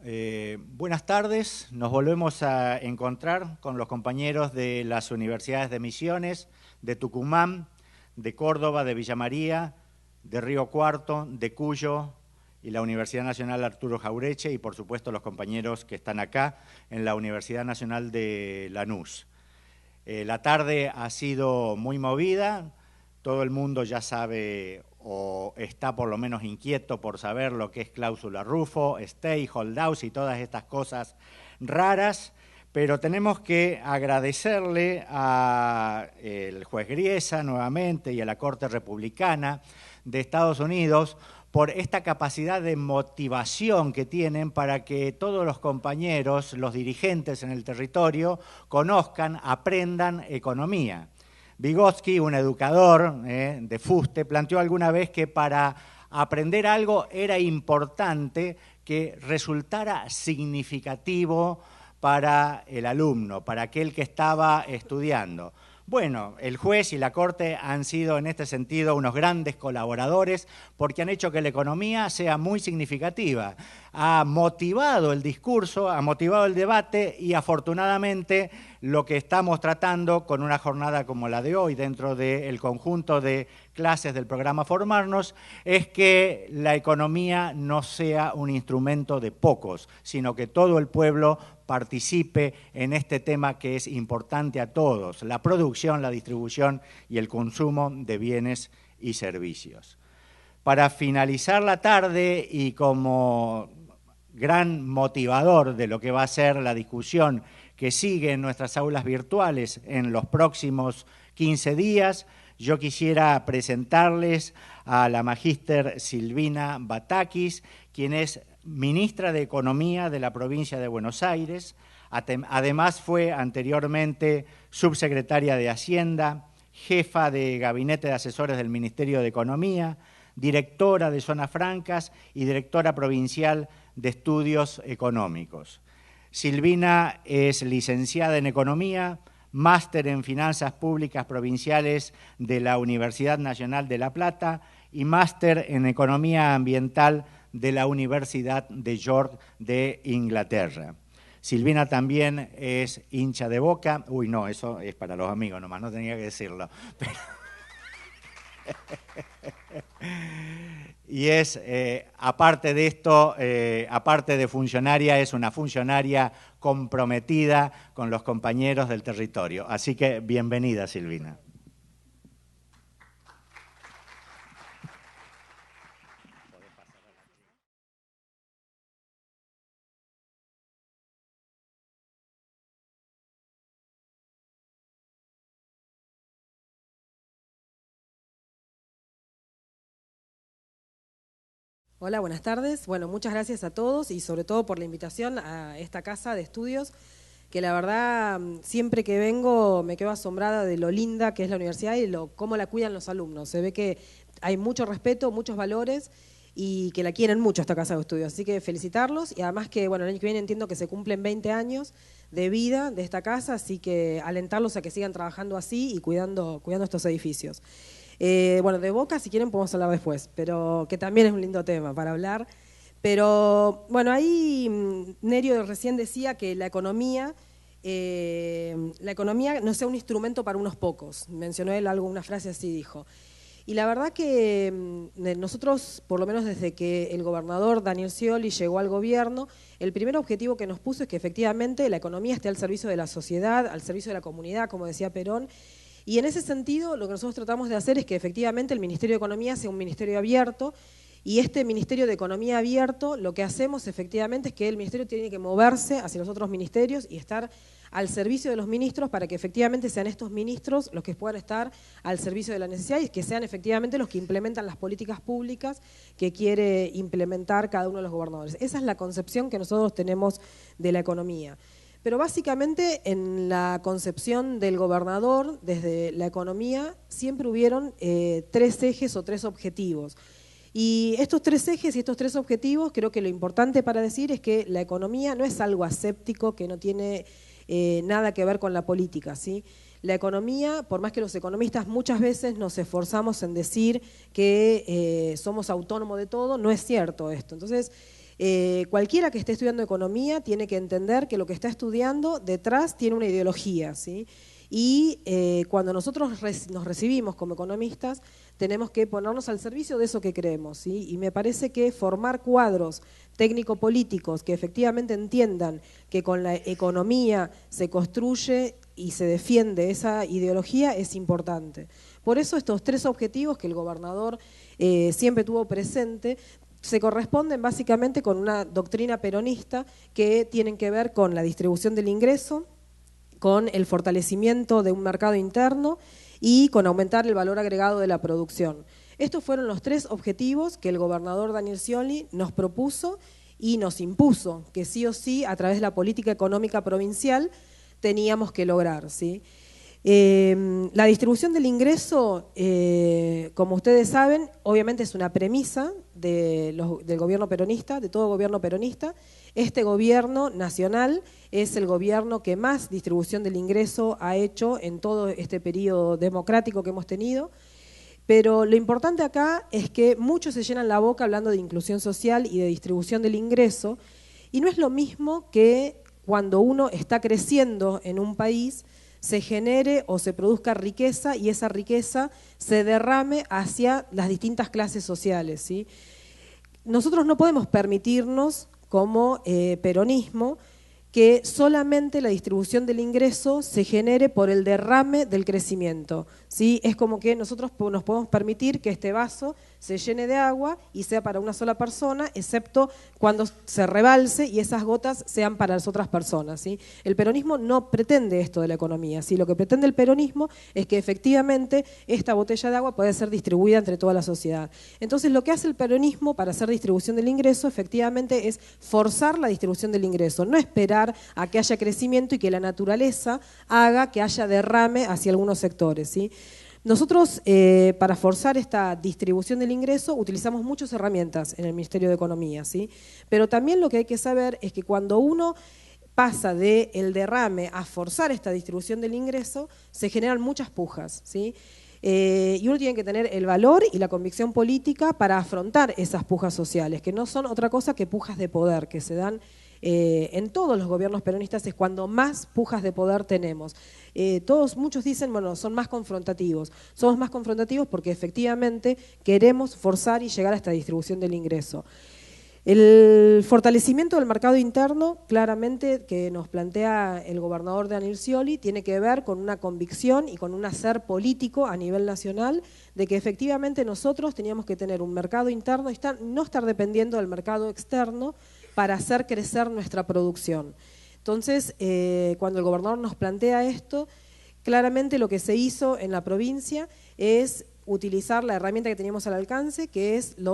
Buenas tardes, nos volvemos a encontrar con los compañeros de las universidades de Misiones, de Tucumán, de Córdoba, de Villa María, de Río Cuarto, de Cuyo y la Universidad Nacional Arturo Jaureche y por supuesto los compañeros que están acá en la Universidad Nacional de Lanús. La tarde ha sido muy movida, todo el mundo ya sabe o está por lo menos inquieto por saber lo que es cláusula Rufo, stay, holdout y todas estas cosas raras, pero tenemos que agradecerle al juez Griesa nuevamente y a la Corte Republicana de Estados Unidos por esta capacidad de motivación que tienen para que todos los compañeros, los dirigentes en el territorio, conozcan, aprendan economía. Vygotsky, un educador de fuste, planteó alguna vez que para aprender algo era importante que resultara significativo para el alumno, para aquel que estaba estudiando. Bueno, el juez y la Corte han sido en este sentido unos grandes colaboradores porque han hecho que la economía sea muy significativa. Ha motivado el discurso, ha motivado el debate y afortunadamente lo que estamos tratando con una jornada como la de hoy dentro del conjunto de clases del programa Formarnos es que la economía no sea un instrumento de pocos, sino que todo el pueblo participe en este tema que es importante a todos, la producción, la distribución y el consumo de bienes y servicios. Para finalizar la tarde y como gran motivador de lo que va a ser la discusión que sigue en nuestras aulas virtuales en los próximos 15 días, yo quisiera presentarles a la magíster Silvina Batakis, quien es ministra de Economía de la provincia de Buenos Aires, además fue anteriormente subsecretaria de Hacienda, jefa de Gabinete de Asesores del Ministerio de Economía, directora de Zonas Francas y directora provincial de Estudios Económicos. Silvina es licenciada en Economía, máster en Finanzas Públicas Provinciales de la Universidad Nacional de La Plata y máster en Economía Ambiental de la Universidad de York de Inglaterra. Silvina también es hincha de Boca. Uy, no, eso es para los amigos nomás, no tenía que decirlo. Pero y es, aparte de esto, aparte de funcionaria, es una funcionaria comprometida con los compañeros del territorio. Así que bienvenida, Silvina. Hola, buenas tardes. Bueno, muchas gracias a todos y sobre todo por la invitación a esta casa de estudios, que la verdad siempre que vengo me quedo asombrada de lo linda que es la universidad y cómo la cuidan los alumnos. Se ve que hay mucho respeto, muchos valores y que la quieren mucho esta casa de estudios. Así que felicitarlos y además que, bueno, el año que viene entiendo que se cumplen 20 años de vida de esta casa, así que alentarlos a que sigan trabajando así y cuidando estos edificios. Bueno, de Boca, si quieren, podemos hablar después, pero que también es un lindo tema para hablar. Pero, bueno, ahí Nerio recién decía que la economía no sea un instrumento para unos pocos. Mencionó él una frase así, dijo. Y la verdad que nosotros, por lo menos desde que el gobernador Daniel Scioli llegó al gobierno, el primer objetivo que nos puso es que efectivamente la economía esté al servicio de la sociedad, al servicio de la comunidad, como decía Perón. Y en ese sentido, lo que nosotros tratamos de hacer es que efectivamente el Ministerio de Economía sea un ministerio abierto, y este Ministerio de Economía abierto, lo que hacemos efectivamente es que el ministerio tiene que moverse hacia los otros ministerios y estar al servicio de los ministros para que efectivamente sean estos ministros los que puedan estar al servicio de la necesidad y que sean efectivamente los que implementan las políticas públicas que quiere implementar cada uno de los gobernadores. Esa es la concepción que nosotros tenemos de la economía. Pero básicamente en la concepción del gobernador, desde la economía, siempre hubieron 3 ejes o 3 objetivos. Y estos 3 ejes y estos 3 objetivos, creo que lo importante para decir es que la economía no es algo aséptico que no tiene nada que ver con la política, ¿sí? La economía, por más que los economistas muchas veces nos esforzamos en decir que somos autónomos de todo, no es cierto esto. Entonces, Cualquiera que esté estudiando economía tiene que entender que lo que está estudiando detrás tiene una ideología, ¿sí? Y cuando nosotros nos recibimos como economistas, tenemos que ponernos al servicio de eso que creemos, ¿sí? Y me parece que formar cuadros técnico-políticos que efectivamente entiendan que con la economía se construye y se defiende esa ideología es importante. Por eso estos 3 objetivos que el gobernador siempre tuvo presente se corresponden básicamente con una doctrina peronista que tienen que ver con la distribución del ingreso, con el fortalecimiento de un mercado interno y con aumentar el valor agregado de la producción. Estos fueron los 3 objetivos que el gobernador Daniel Scioli nos propuso y nos impuso, que sí o sí, a través de la política económica provincial, teníamos que lograr, ¿sí? La distribución del ingreso, como ustedes saben, obviamente es una premisa del gobierno peronista, de todo gobierno peronista. Este gobierno nacional es el gobierno que más distribución del ingreso ha hecho en todo este periodo democrático que hemos tenido. Pero lo importante acá es que muchos se llenan la boca hablando de inclusión social y de distribución del ingreso, y no es lo mismo que cuando uno está creciendo en un país se genere o se produzca riqueza y esa riqueza se derrame hacia las distintas clases sociales, ¿sí? Nosotros no podemos permitirnos, como peronismo, que solamente la distribución del ingreso se genere por el derrame del crecimiento, ¿sí? Es como que nosotros nos podemos permitir que este vaso se llene de agua y sea para una sola persona, excepto cuando se rebalse y esas gotas sean para las otras personas, ¿sí? El peronismo no pretende esto de la economía, ¿sí? Lo que pretende el peronismo es que efectivamente esta botella de agua pueda ser distribuida entre toda la sociedad. Entonces lo que hace el peronismo para hacer distribución del ingreso efectivamente es forzar la distribución del ingreso, no esperar a que haya crecimiento y que la naturaleza haga que haya derrame hacia algunos sectores, ¿sí? Nosotros, para forzar esta distribución del ingreso, utilizamos muchas herramientas en el Ministerio de Economía, ¿sí? Pero también lo que hay que saber es que cuando uno pasa del derrame a forzar esta distribución del ingreso, se generan muchas pujas, ¿sí? Y uno tiene que tener el valor y la convicción política para afrontar esas pujas sociales, que no son otra cosa que pujas de poder, que se dan en todos los gobiernos peronistas, es cuando más pujas de poder tenemos. Muchos dicen, bueno, son más confrontativos. Somos más confrontativos porque efectivamente queremos forzar y llegar a esta distribución del ingreso. El fortalecimiento del mercado interno, claramente, que nos plantea el gobernador Daniel Scioli, tiene que ver con una convicción y con un hacer político a nivel nacional de que efectivamente nosotros teníamos que tener un mercado interno y no estar dependiendo del mercado externo para hacer crecer nuestra producción. Entonces, cuando el gobernador nos plantea esto, claramente lo que se hizo en la provincia es utilizar la herramienta que teníamos al alcance, que es la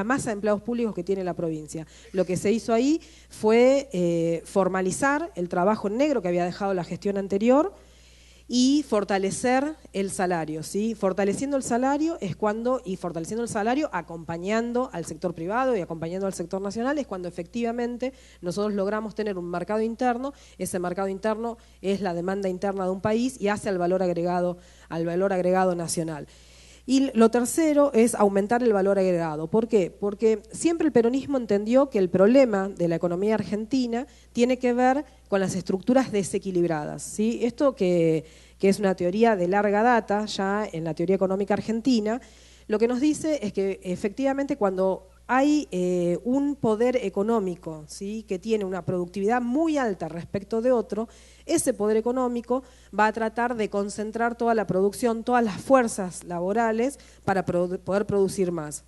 masa de empleados públicos que tiene la provincia. Lo que se hizo ahí fue formalizar el trabajo en negro que había dejado la gestión anterior y fortalecer el salario, ¿sí? Fortaleciendo el salario y fortaleciendo el salario acompañando al sector privado y acompañando al sector nacional es cuando efectivamente nosotros logramos tener un mercado interno. Ese mercado interno es la demanda interna de un país y hace al valor agregado nacional. Y lo tercero es aumentar el valor agregado. ¿Por qué? Porque siempre el peronismo entendió que el problema de la economía argentina tiene que ver con las estructuras desequilibradas, ¿sí? Esto que es una teoría de larga data ya en la teoría económica argentina, lo que nos dice es que efectivamente cuando hay un poder económico, ¿sí?, que tiene una productividad muy alta respecto de otro, ese poder económico va a tratar de concentrar toda la producción, todas las fuerzas laborales para poder producir más.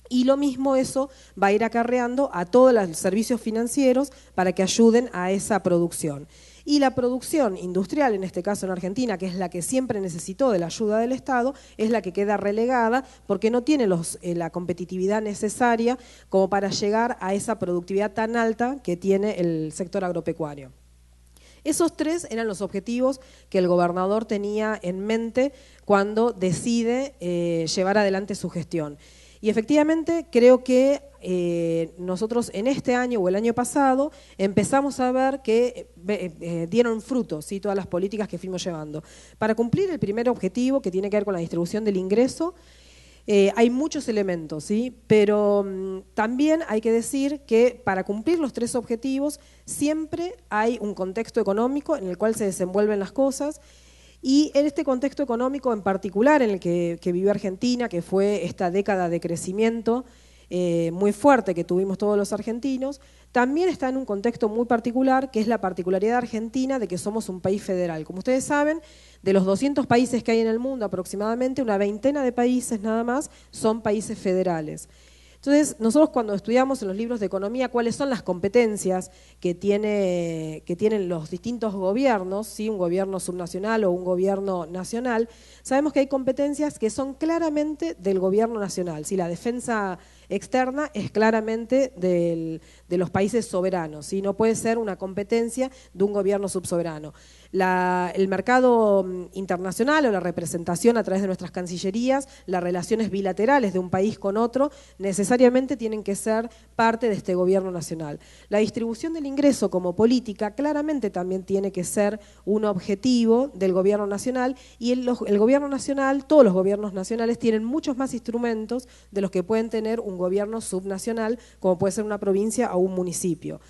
Y lo mismo eso va a ir acarreando a todos los servicios financieros para que ayuden a esa producción. Y la producción industrial, en este caso en Argentina, que es la que siempre necesitó de la ayuda del Estado, es la que queda relegada porque no tiene la competitividad necesaria como para llegar a esa productividad tan alta que tiene el sector agropecuario. Esos 3 eran los objetivos que el gobernador tenía en mente cuando decide llevar adelante su gestión. Y efectivamente creo que nosotros en este año o el año pasado empezamos a ver que dieron frutos, ¿sí?, todas las políticas que fuimos llevando. Para cumplir el primer objetivo, que tiene que ver con la distribución del ingreso, Hay muchos elementos, ¿sí? Pero también hay que decir que para cumplir los 3 objetivos siempre hay un contexto económico en el cual se desenvuelven las cosas, y en este contexto económico en particular en el que vivió Argentina, que fue esta década de crecimiento muy fuerte que tuvimos todos los argentinos, también está en un contexto muy particular, que es la particularidad argentina de que somos un país federal. Como ustedes saben, de los 200 países que hay en el mundo, aproximadamente una veintena de países nada más son países federales. Entonces, nosotros cuando estudiamos en los libros de economía cuáles son las competencias que tienen los distintos gobiernos, ¿sí? Un gobierno subnacional o un gobierno nacional, sabemos que hay competencias que son claramente del gobierno nacional. ¿Sí? La defensa externa es claramente de los países soberanos, ¿sí? No puede ser una competencia de un gobierno subsoberano. El mercado internacional o la representación a través de nuestras cancillerías, las relaciones bilaterales de un país con otro, necesariamente tienen que ser parte de este gobierno nacional. La distribución del ingreso como política claramente también tiene que ser un objetivo del gobierno nacional, y el gobierno nacional, todos los gobiernos nacionales tienen muchos más instrumentos de los que pueden tener un gobierno subnacional, como puede ser una provincia o un municipio.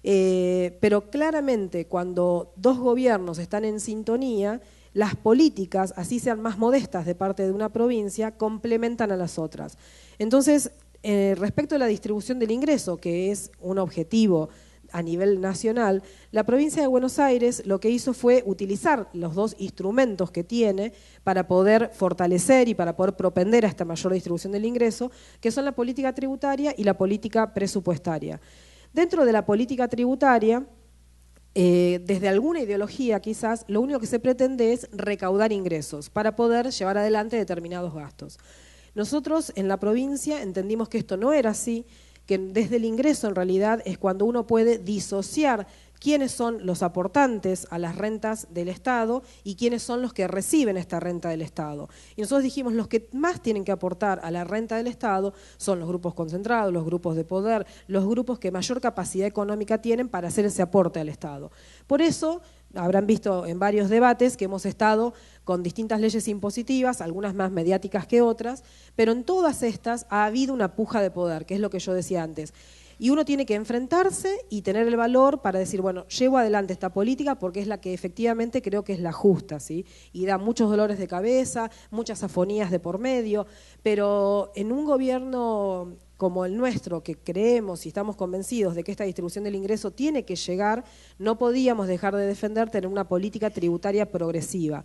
Pero claramente cuando 2 gobiernos están en sintonía, las políticas, así sean más modestas de parte de una provincia, complementan a las otras. Entonces, respecto a la distribución del ingreso, que es un objetivo a nivel nacional, la provincia de Buenos Aires lo que hizo fue utilizar los 2 instrumentos que tiene para poder fortalecer y para poder propender a esta mayor distribución del ingreso, que son la política tributaria y la política presupuestaria. Dentro de la política tributaria, desde alguna ideología quizás, lo único que se pretende es recaudar ingresos para poder llevar adelante determinados gastos. Nosotros en la provincia entendimos que esto no era así, que desde el ingreso en realidad es cuando uno puede disociar quiénes son los aportantes a las rentas del Estado y quiénes son los que reciben esta renta del Estado. Y nosotros dijimos, los que más tienen que aportar a la renta del Estado son los grupos concentrados, los grupos de poder, los grupos que mayor capacidad económica tienen para hacer ese aporte al Estado. Por eso, habrán visto en varios debates que hemos estado con distintas leyes impositivas, algunas más mediáticas que otras, pero en todas estas ha habido una puja de poder, que es lo que yo decía antes. Y uno tiene que enfrentarse y tener el valor para decir, bueno, llevo adelante esta política porque es la que efectivamente creo que es la justa, ¿sí? Y da muchos dolores de cabeza, muchas afonías de por medio, pero en un gobierno como el nuestro, que creemos y estamos convencidos de que esta distribución del ingreso tiene que llegar, no podíamos dejar de defender tener una política tributaria progresiva.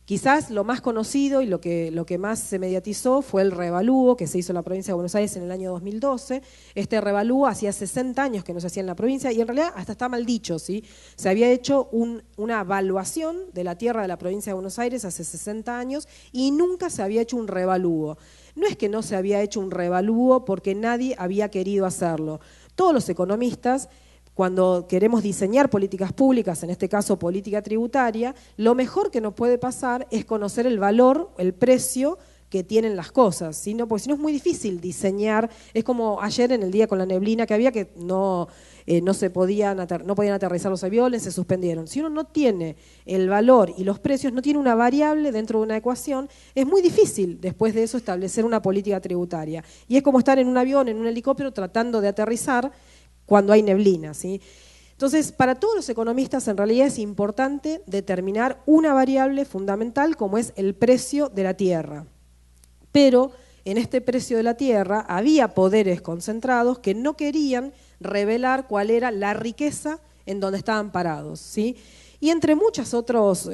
Quizás lo más conocido y lo que más se mediatizó fue el revalúo que se hizo en la provincia de Buenos Aires en el año 2012. Este revalúo hacía 60 años que no se hacía en la provincia y en realidad hasta está mal dicho, ¿sí? Se había hecho una evaluación de la tierra de la provincia de Buenos Aires hace 60 años y nunca se había hecho un revalúo. No es que no se había hecho un revalúo porque nadie había querido hacerlo. Todos los economistas, cuando queremos diseñar políticas públicas, en este caso política tributaria, lo mejor que nos puede pasar es conocer el valor, el precio que tienen las cosas, ¿sí? Porque si no es muy difícil diseñar. Es como ayer en el día con la neblina que había, que no podían aterrizar los aviones, se suspendieron. Si uno no tiene el valor y los precios, no tiene una variable dentro de una ecuación, es muy difícil después de eso establecer una política tributaria. Y es como estar en un avión, en un helicóptero, tratando de aterrizar cuando hay neblina, ¿sí? Entonces, para todos los economistas en realidad es importante determinar una variable fundamental como es el precio de la tierra. Pero en este precio de la tierra había poderes concentrados que no querían revelar cuál era la riqueza en donde estaban parados, ¿sí? Y entre muchos otros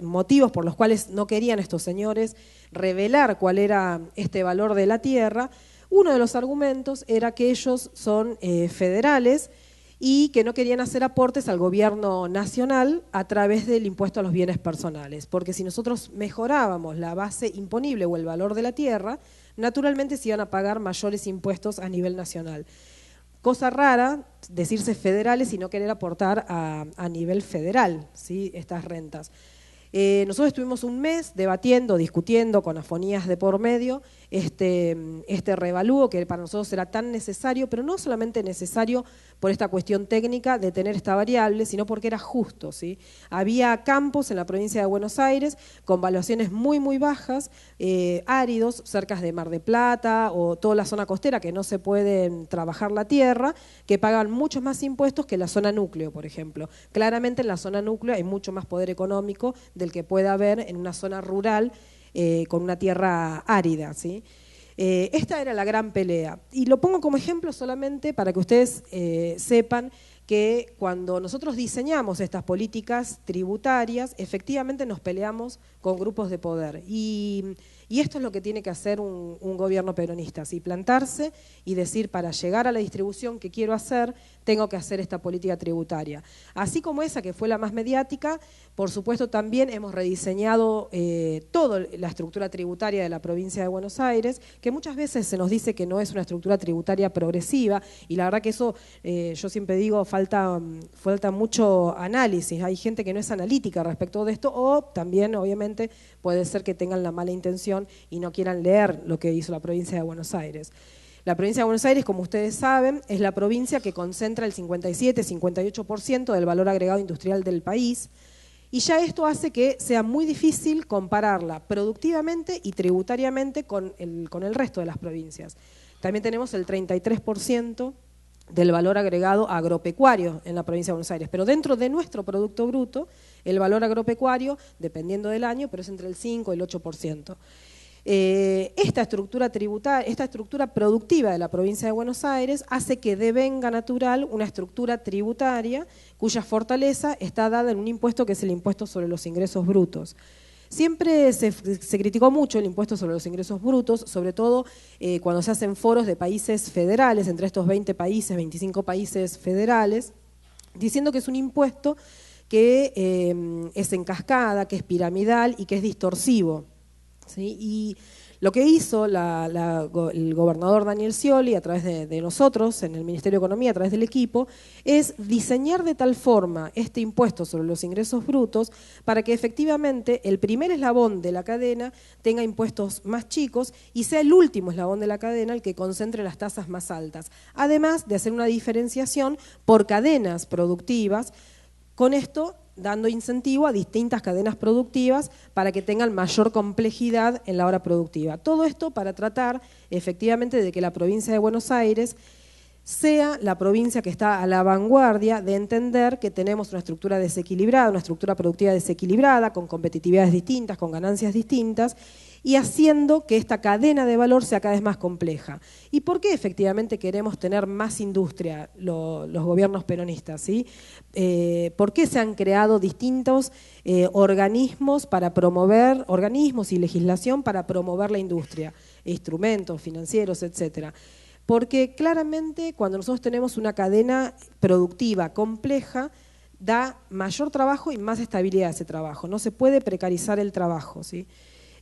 motivos por los cuales no querían estos señores revelar cuál era este valor de la tierra, uno de los argumentos era que ellos son federales y que no querían hacer aportes al gobierno nacional a través del impuesto a los bienes personales, porque si nosotros mejorábamos la base imponible o el valor de la tierra, naturalmente se iban a pagar mayores impuestos a nivel nacional. Cosa rara decirse federales y no querer aportar a nivel federal, ¿sí? Estas rentas. Nosotros estuvimos un mes debatiendo, discutiendo con afonías de por medio este revalúo que para nosotros era tan necesario, pero no solamente necesario por esta cuestión técnica de tener esta variable, sino porque era justo, ¿sí? Había campos en la provincia de Buenos Aires con valuaciones muy, muy bajas, áridos, cerca de Mar de Plata o toda la zona costera que no se puede trabajar la tierra, que pagan muchos más impuestos que la zona núcleo, por ejemplo. Claramente en la zona núcleo hay mucho más poder económico del que puede haber en una zona rural con una tierra árida, ¿sí? Esta era la gran pelea. Y lo pongo como ejemplo solamente para que ustedes sepan que cuando nosotros diseñamos estas políticas tributarias, efectivamente nos peleamos con grupos de poder. Y esto es lo que tiene que hacer un gobierno peronista, ¿sí? Plantarse y decir, para llegar a la distribución que quiero hacer, tengo que hacer esta política tributaria. Así como esa, que fue la más mediática, por supuesto también hemos rediseñado toda la estructura tributaria de la provincia de Buenos Aires, que muchas veces se nos dice que no es una estructura tributaria progresiva, y la verdad que eso, yo siempre digo, falta mucho análisis. Hay gente que no es analítica respecto de esto, o también, obviamente, puede ser que tengan la mala intención y no quieran leer lo que hizo la provincia de Buenos Aires. La provincia de Buenos Aires, como ustedes saben, es la provincia que concentra el 57-58% del valor agregado industrial del país, y ya esto hace que sea muy difícil compararla productivamente y tributariamente con el resto de las provincias. También tenemos el 33% del valor agregado agropecuario en la provincia de Buenos Aires, pero dentro de nuestro Producto Bruto, el valor agropecuario, dependiendo del año, pero es entre el 5 y el 8%. Esta estructura tributaria, esta estructura productiva de la provincia de Buenos Aires hace que devenga natural una estructura tributaria cuya fortaleza está dada en un impuesto que es el impuesto sobre los ingresos brutos. Siempre se criticó mucho el impuesto sobre los ingresos brutos, sobre todo cuando se hacen foros de países federales, entre estos 20 países, 25 países federales, diciendo que es un impuesto que es en cascada, que es piramidal y que es distorsivo, ¿sí? Y lo que hizo el gobernador Daniel Scioli a través de nosotros en el Ministerio de Economía, a través del equipo, es diseñar de tal forma este impuesto sobre los ingresos brutos para que efectivamente el primer eslabón de la cadena tenga impuestos más chicos y sea el último eslabón de la cadena el que concentre las tasas más altas, además de hacer una diferenciación por cadenas productivas, con esto dando incentivo a distintas cadenas productivas para que tengan mayor complejidad en la hora productiva. Todo esto para tratar efectivamente de que la provincia de Buenos Aires sea la provincia que está a la vanguardia de entender que tenemos una estructura desequilibrada, una estructura productiva desequilibrada, con competitividades distintas, con ganancias distintas, y haciendo que esta cadena de valor sea cada vez más compleja. ¿Y por qué efectivamente queremos tener más industria los gobiernos peronistas? ¿Sí? ¿Por qué se han creado distintos organismos para promover, organismos y legislación para promover la industria? Instrumentos financieros, etcétera. Porque claramente cuando nosotros tenemos una cadena productiva compleja, da mayor trabajo y más estabilidad a ese trabajo. No se puede precarizar el trabajo, ¿sí?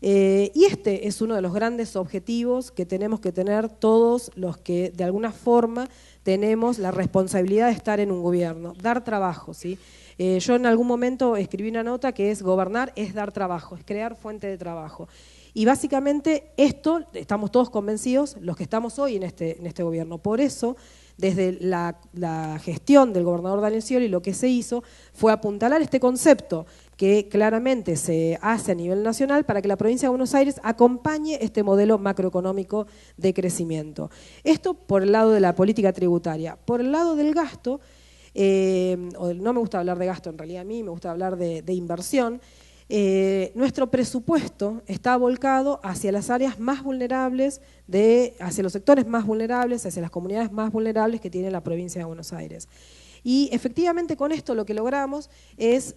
Y este es uno de los grandes objetivos que tenemos que tener todos los que de alguna forma tenemos la responsabilidad de estar en un gobierno, dar trabajo, ¿sí? Yo en algún momento escribí una nota que es gobernar es dar trabajo, es crear fuente de trabajo. Y básicamente esto, estamos todos convencidos, los que estamos hoy en este gobierno. Por eso, desde la gestión del gobernador Daniel Scioli, lo que se hizo fue apuntalar este concepto que claramente se hace a nivel nacional para que la provincia de Buenos Aires acompañe este modelo macroeconómico de crecimiento. Esto por el lado de la política tributaria. Por el lado del gasto, no me gusta hablar de gasto en realidad a mí, me gusta hablar de inversión. Nuestro presupuesto está volcado hacia las áreas más vulnerables, hacia los sectores más vulnerables, hacia las comunidades más vulnerables que tiene la provincia de Buenos Aires. Y efectivamente con esto lo que logramos es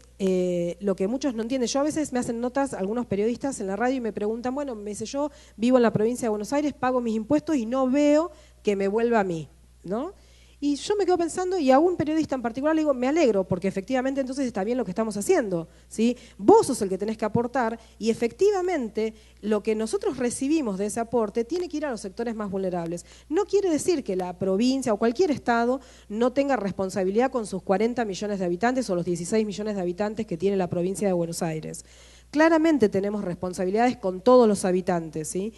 lo que muchos no entienden. Yo a veces me hacen notas algunos periodistas en la radio y me preguntan, bueno, me dice, yo vivo en la provincia de Buenos Aires, pago mis impuestos y no veo que me vuelva a mí, ¿no? Y yo me quedo pensando, y a un periodista en particular le digo, me alegro, porque efectivamente entonces está bien lo que estamos haciendo, ¿sí? Vos sos el que tenés que aportar, y efectivamente lo que nosotros recibimos de ese aporte tiene que ir a los sectores más vulnerables. No quiere decir que la provincia o cualquier estado no tenga responsabilidad con sus 40 millones de habitantes o los 16 millones de habitantes que tiene la provincia de Buenos Aires. Claramente tenemos responsabilidades con todos los habitantes, ¿sí?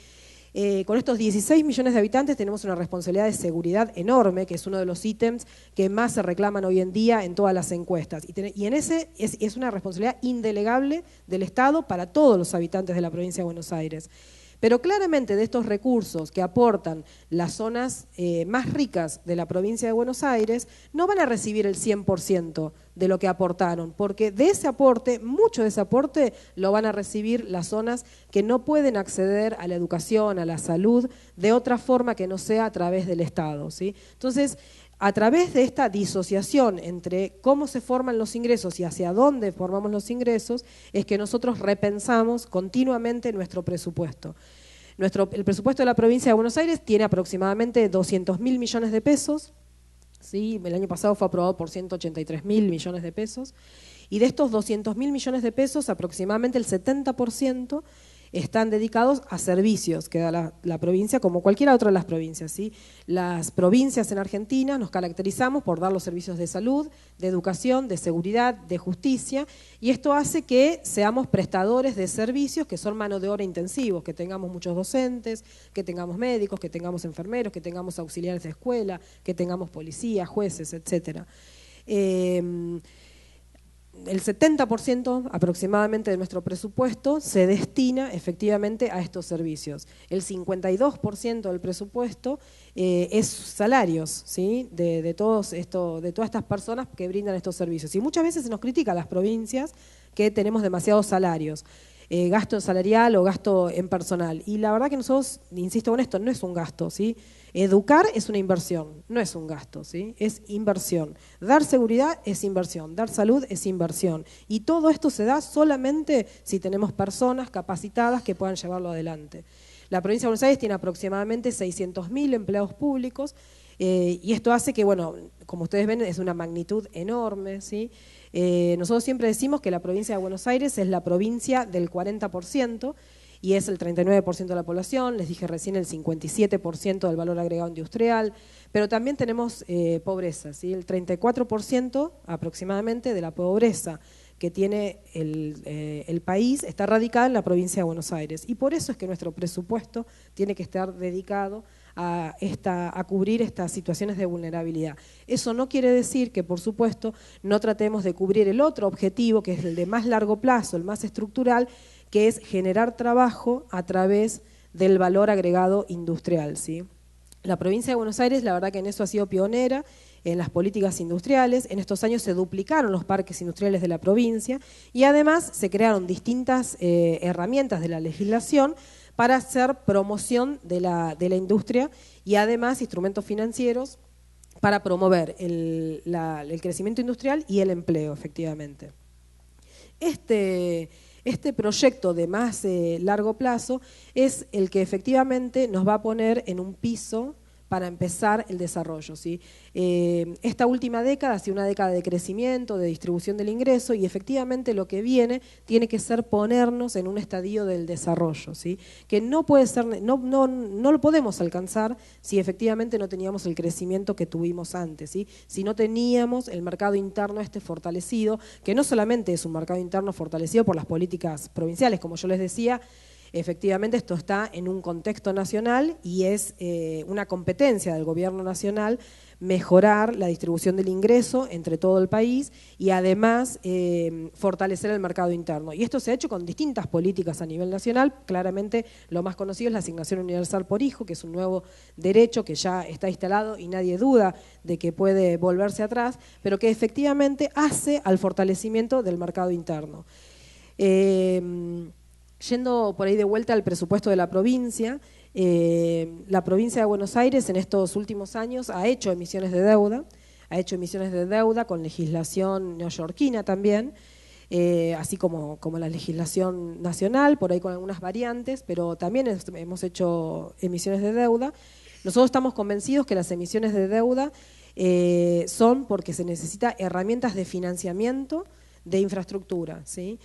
Con estos 16 millones de habitantes tenemos una responsabilidad de seguridad enorme, que es uno de los ítems que más se reclaman hoy en día en todas las encuestas. Y en ese es una responsabilidad indelegable del Estado para todos los habitantes de la provincia de Buenos Aires. Pero claramente de estos recursos que aportan las zonas más ricas de la provincia de Buenos Aires, no van a recibir el 100% de lo que aportaron, porque de ese aporte, mucho de ese aporte lo van a recibir las zonas que no pueden acceder a la educación, a la salud, de otra forma que no sea a través del Estado, ¿sí? Entonces, a través de esta disociación entre cómo se forman los ingresos y hacia dónde formamos los ingresos, es que nosotros repensamos continuamente nuestro presupuesto. El presupuesto de la provincia de Buenos Aires tiene aproximadamente 200.000 millones de pesos, ¿sí? El año pasado fue aprobado por 183.000 millones de pesos, y de estos 200.000 millones de pesos, aproximadamente el 70% están dedicados a servicios que da la provincia, como cualquier otra de las provincias, ¿sí? Las provincias en Argentina nos caracterizamos por dar los servicios de salud, de educación, de seguridad, de justicia, y esto hace que seamos prestadores de servicios que son mano de obra intensivos, que tengamos muchos docentes, que tengamos médicos, que tengamos enfermeros, que tengamos auxiliares de escuela, que tengamos policías, jueces, etcétera. El 70% aproximadamente de nuestro presupuesto se destina efectivamente a estos servicios. El 52% del presupuesto es salarios, ¿sí? de todas estas personas que brindan estos servicios. Y muchas veces se nos critica a las provincias que tenemos demasiados salarios. Gasto salarial o gasto en personal. Y la verdad que nosotros, insisto con esto, no es un gasto, ¿sí? Educar es una inversión, no es un gasto, ¿sí? Es inversión. Dar seguridad es inversión, dar salud es inversión. Y todo esto se da solamente si tenemos personas capacitadas que puedan llevarlo adelante. La provincia de Buenos Aires tiene aproximadamente 600.000 empleados públicos, y esto hace que, bueno, como ustedes ven, es una magnitud enorme, ¿sí? Nosotros siempre decimos que la provincia de Buenos Aires es la provincia del 40%, y es el 39% de la población, les dije recién el 57% del valor agregado industrial, pero también tenemos pobreza, ¿sí? El 34% aproximadamente de la pobreza que tiene el país está radicada en la provincia de Buenos Aires, y por eso es que nuestro presupuesto tiene que estar dedicado a cubrir estas situaciones de vulnerabilidad. Eso no quiere decir que, por supuesto, no tratemos de cubrir el otro objetivo, que es el de más largo plazo, el más estructural, que es generar trabajo a través del valor agregado industrial, ¿sí? La provincia de Buenos Aires, la verdad que en eso ha sido pionera, en las políticas industriales. En estos años se duplicaron los parques industriales de la provincia y además se crearon distintas herramientas de la legislación para hacer promoción de la industria y además instrumentos financieros para promover el crecimiento industrial y el empleo, efectivamente. Este proyecto de más largo plazo es el que efectivamente nos va a poner en un piso para empezar el desarrollo, ¿sí? Esta última década ha sido una década de crecimiento, de distribución del ingreso, y efectivamente lo que viene tiene que ser ponernos en un estadio del desarrollo, ¿sí? Que no puede ser, no lo podemos alcanzar si efectivamente no teníamos el crecimiento que tuvimos antes, ¿sí? Si no teníamos el mercado interno fortalecido, que no solamente es un mercado interno fortalecido por las políticas provinciales, como yo les decía. Efectivamente, esto está en un contexto nacional y es una competencia del gobierno nacional mejorar la distribución del ingreso entre todo el país y además fortalecer el mercado interno. Y esto se ha hecho con distintas políticas a nivel nacional. Claramente lo más conocido es la asignación universal por hijo, que es un nuevo derecho que ya está instalado y nadie duda de que puede volverse atrás, pero que efectivamente hace al fortalecimiento del mercado interno. Yendo por ahí de vuelta al presupuesto de la provincia de Buenos Aires en estos últimos años ha hecho emisiones de deuda con legislación neoyorquina también, así como la legislación nacional, por ahí con algunas variantes, pero también hemos hecho emisiones de deuda. Nosotros estamos convencidos que las emisiones de deuda son porque se necesita herramientas de financiamiento de infraestructura, ¿sí?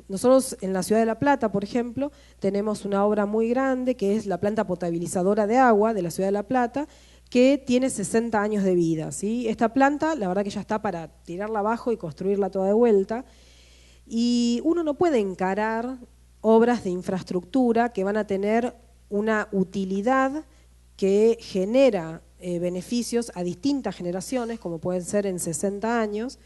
Nosotros en la Ciudad de La Plata, por ejemplo, tenemos una obra muy grande que es la planta potabilizadora de agua de la Ciudad de La Plata, que tiene 60 años de vida, ¿sí? Esta planta, la verdad que ya está para tirarla abajo y construirla toda de vuelta, y uno no puede encarar obras de infraestructura que van a tener una utilidad que genera beneficios a distintas generaciones, como pueden ser en 60 años,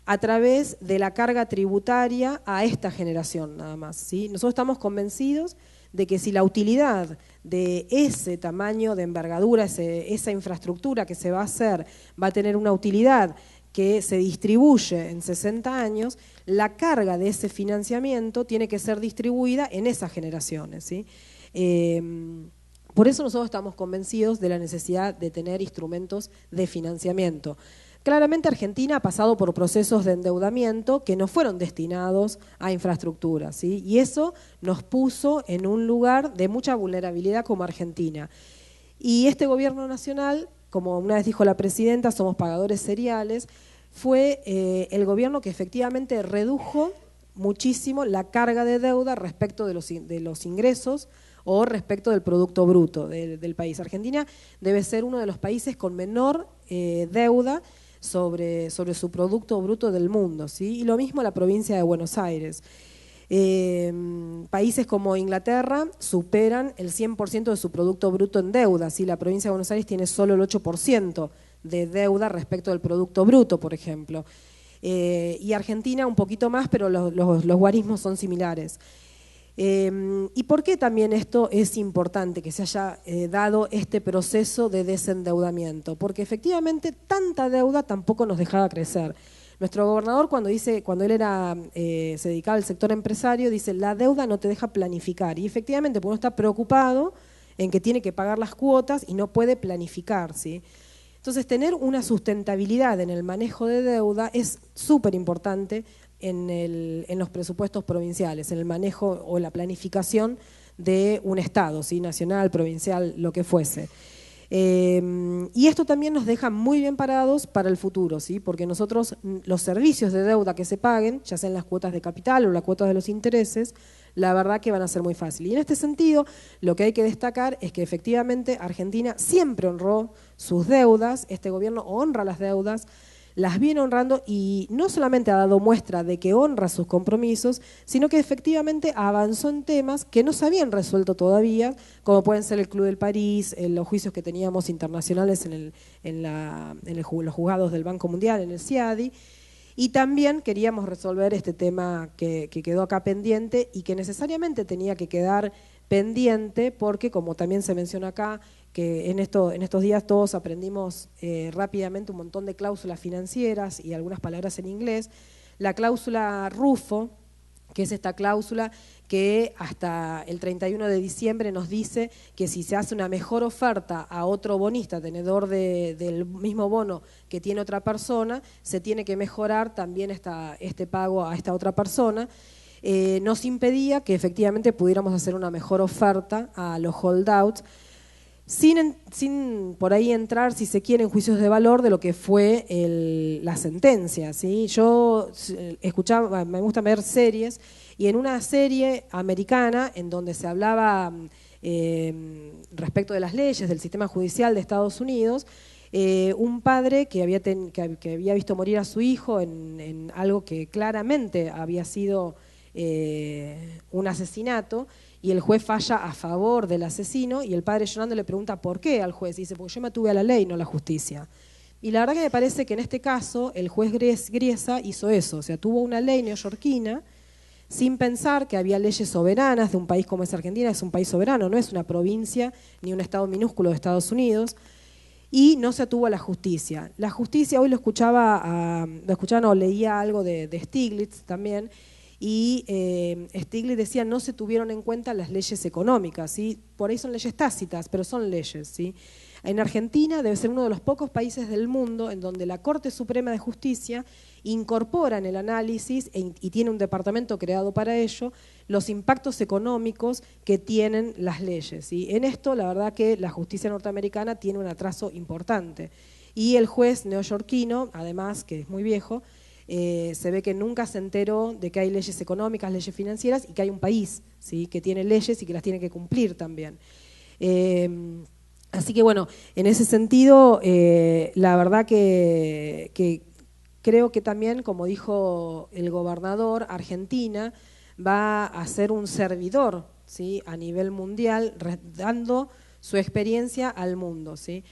a través de la carga tributaria a esta generación nada más, ¿sí? Nosotros estamos convencidos de que si la utilidad de ese tamaño de envergadura, esa infraestructura que se va a hacer, va a tener una utilidad que se distribuye en 60 años, la carga de ese financiamiento tiene que ser distribuida en esas generaciones, ¿sí? Por eso nosotros estamos convencidos de la necesidad de tener instrumentos de financiamiento. Claramente Argentina ha pasado por procesos de endeudamiento que no fueron destinados a infraestructura, ¿sí? Y eso nos puso en un lugar de mucha vulnerabilidad como Argentina. Y este gobierno nacional, como una vez dijo la presidenta, somos pagadores seriales, fue el gobierno que efectivamente redujo muchísimo la carga de deuda respecto de los ingresos o respecto del Producto Bruto del país. Argentina debe ser uno de los países con menor deuda sobre su Producto Bruto del mundo, ¿sí? Y lo mismo la provincia de Buenos Aires. Países como Inglaterra superan el 100% de su Producto Bruto en deuda, ¿sí? La provincia de Buenos Aires tiene solo el 8% de deuda respecto del Producto Bruto, por ejemplo. Y Argentina un poquito más, pero los guarismos son similares. ¿Y por qué también esto es importante, que se haya dado este proceso de desendeudamiento? Porque efectivamente tanta deuda tampoco nos dejaba crecer. Nuestro gobernador cuando él se dedicaba al sector empresario, dice la deuda no te deja planificar. Y efectivamente, porque uno está preocupado en que tiene que pagar las cuotas y no puede planificar, ¿sí? Entonces, tener una sustentabilidad en el manejo de deuda es súper importante en los presupuestos provinciales, en el manejo o la planificación de un Estado, ¿sí? Nacional, provincial, lo que fuese. Y esto también nos deja muy bien parados para el futuro, ¿sí? Porque nosotros los servicios de deuda que se paguen, ya sean las cuotas de capital o las cuotas de los intereses, la verdad que van a ser muy fáciles. Y en este sentido, lo que hay que destacar es que efectivamente Argentina siempre honró sus deudas, este gobierno honra las deudas, las viene honrando y no solamente ha dado muestra de que honra sus compromisos, sino que efectivamente avanzó en temas que no se habían resuelto todavía, como pueden ser el Club del París, los juicios que teníamos internacionales en los juzgados del Banco Mundial, en el CIADI, y también queríamos resolver este tema que quedó acá pendiente y que necesariamente tenía que quedar pendiente porque, como también se menciona acá, que en estos días todos aprendimos rápidamente un montón de cláusulas financieras y algunas palabras en inglés. La cláusula Rufo, que es esta cláusula que hasta el 31 de diciembre nos dice que si se hace una mejor oferta a otro bonista, tenedor del mismo bono que tiene otra persona, se tiene que mejorar también este pago a esta otra persona. Nos impedía que efectivamente pudiéramos hacer una mejor oferta a los holdouts, sin por ahí entrar, si se quiere, en juicios de valor de lo que fue la sentencia, ¿sí? Yo escuchaba, me gusta ver series, y en una serie americana en donde se hablaba respecto de las leyes del sistema judicial de Estados Unidos, un padre que había visto morir a su hijo en algo que claramente había sido un asesinato, y el juez falla a favor del asesino y el padre llorando le pregunta ¿por qué al juez? Y dice, porque yo me atuve a la ley, no a la justicia. Y la verdad que me parece que en este caso el juez Griesa hizo eso, o sea, tuvo una ley neoyorquina sin pensar que había leyes soberanas de un país como es Argentina, es un país soberano, no es una provincia ni un estado minúsculo de Estados Unidos, y no se atuvo a la justicia. La justicia, hoy leía algo de Stiglitz también, y Stiglitz decía no se tuvieron en cuenta las leyes económicas, ¿sí? Por ahí son leyes tácitas, pero son leyes, ¿sí? En Argentina debe ser uno de los pocos países del mundo en donde la Corte Suprema de Justicia incorpora en el análisis y tiene un departamento creado para ello, los impactos económicos que tienen las leyes, ¿sí? En esto, la verdad que la justicia norteamericana tiene un atraso importante. Y el juez neoyorquino, además, que es muy viejo, se ve que nunca se enteró de que hay leyes económicas, leyes financieras y que hay un país, ¿sí?, que tiene leyes y que las tiene que cumplir también. Así que bueno, en ese sentido, la verdad que creo que también, como dijo el gobernador, Argentina va a ser un servidor, ¿sí?, a nivel mundial, dando su experiencia al mundo, ¿sí?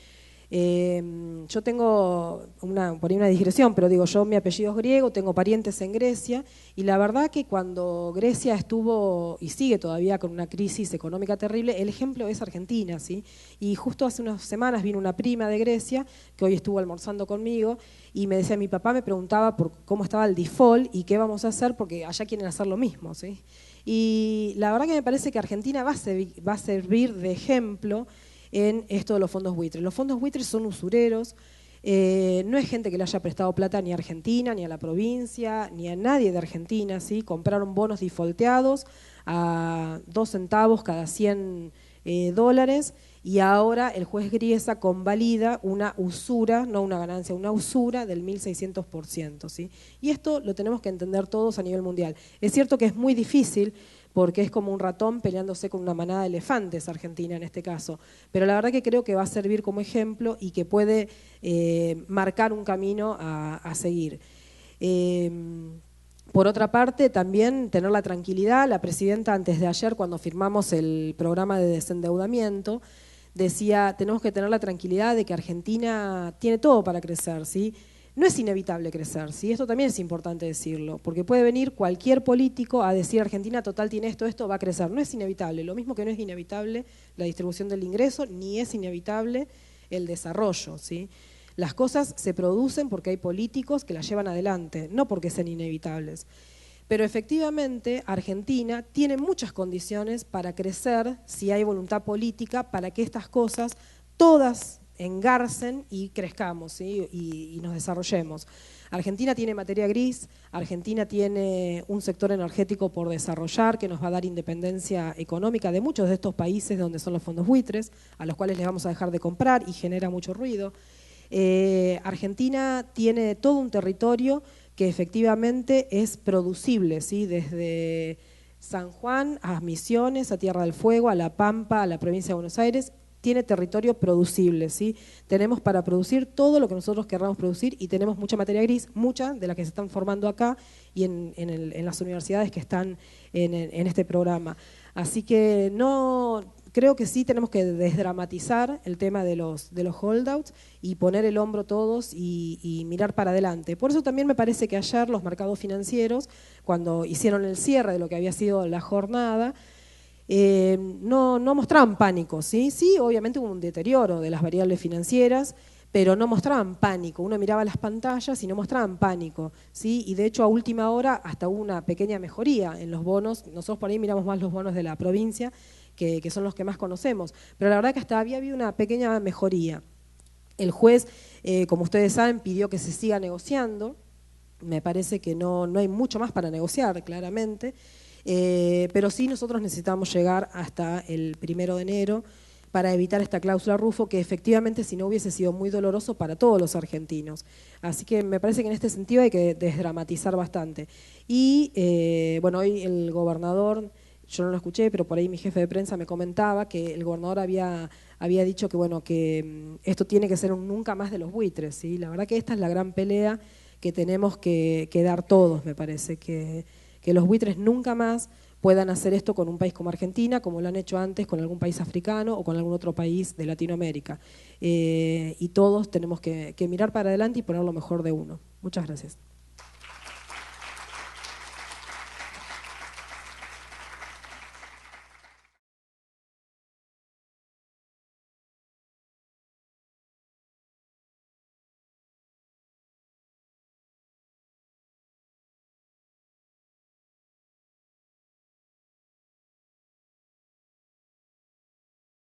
Yo tengo por ahí una digresión, pero digo, yo mi apellido es griego, tengo parientes en Grecia, y la verdad que cuando Grecia estuvo y sigue todavía con una crisis económica terrible, el ejemplo es Argentina, ¿sí? Y justo hace unas semanas vino una prima de Grecia, que hoy estuvo almorzando conmigo, y me decía, mi papá me preguntaba por cómo estaba el default y qué vamos a hacer, porque allá quieren hacer lo mismo, ¿sí? Y la verdad que me parece que Argentina va a servir de ejemplo en esto de los fondos buitres. Los fondos buitres son usureros, no es gente que le haya prestado plata ni a Argentina, ni a la provincia, ni a nadie de Argentina, ¿sí? Compraron bonos defaulteados a 2 centavos cada 100 dólares, y ahora el juez Griesa convalida una usura, no una ganancia, una usura del 1.600%, ¿sí? Y esto lo tenemos que entender todos a nivel mundial. Es cierto que es muy difícil, porque es como un ratón peleándose con una manada de elefantes, Argentina en este caso. Pero la verdad que creo que va a servir como ejemplo y que puede marcar un camino a seguir. Por otra parte, también tener la tranquilidad, la presidenta antes de ayer, cuando firmamos el programa de desendeudamiento, decía, tenemos que tener la tranquilidad de que Argentina tiene todo para crecer, ¿sí? No es inevitable crecer, ¿sí? Esto también es importante decirlo, porque puede venir cualquier político a decir Argentina total tiene esto va a crecer. No es inevitable, lo mismo que no es inevitable la distribución del ingreso, ni es inevitable el desarrollo, ¿sí? Las cosas se producen porque hay políticos que las llevan adelante, no porque sean inevitables. Pero efectivamente Argentina tiene muchas condiciones para crecer si hay voluntad política para que estas cosas todas engarcen y crezcamos, ¿sí? y nos desarrollemos. Argentina tiene materia gris, Argentina tiene un sector energético por desarrollar que nos va a dar independencia económica de muchos de estos países donde son los fondos buitres, a los cuales les vamos a dejar de comprar y genera mucho ruido. Argentina tiene todo un territorio que efectivamente es producible, ¿sí? Desde San Juan a Misiones, a Tierra del Fuego, a La Pampa, a la provincia de Buenos Aires, tiene territorio producible, ¿sí? Tenemos para producir todo lo que nosotros querramos producir y tenemos mucha materia gris, mucha de la que se están formando acá y en las universidades que están en este programa. Así que creo que sí tenemos que desdramatizar el tema de los holdouts y poner el hombro todos y mirar para adelante. Por eso también me parece que ayer los mercados financieros, cuando hicieron el cierre de lo que había sido la jornada, no mostraban pánico, ¿sí? Sí, obviamente hubo un deterioro de las variables financieras, pero no mostraban pánico. Uno miraba las pantallas y no mostraban pánico, ¿sí? Y de hecho a última hora hasta hubo una pequeña mejoría en los bonos. Nosotros por ahí miramos más los bonos de la provincia, que son los que más conocemos, pero la verdad que hasta había habido una pequeña mejoría. El juez, como ustedes saben, pidió que se siga negociando. Me parece que no hay mucho más para negociar, claramente. Pero sí nosotros necesitamos llegar hasta el 1 de enero para evitar esta cláusula Rufo, que efectivamente si no hubiese sido muy doloroso para todos los argentinos. Así que me parece que en este sentido hay que desdramatizar bastante. Y bueno, hoy el gobernador, yo no lo escuché, pero por ahí mi jefe de prensa me comentaba que el gobernador había dicho que bueno, que esto tiene que ser un nunca más de los buitres, ¿sí? La verdad que esta es la gran pelea que tenemos que dar todos, me parece, que los buitres nunca más puedan hacer esto con un país como Argentina, como lo han hecho antes con algún país africano o con algún otro país de Latinoamérica. Y todos tenemos que mirar para adelante y poner lo mejor de uno. Muchas gracias.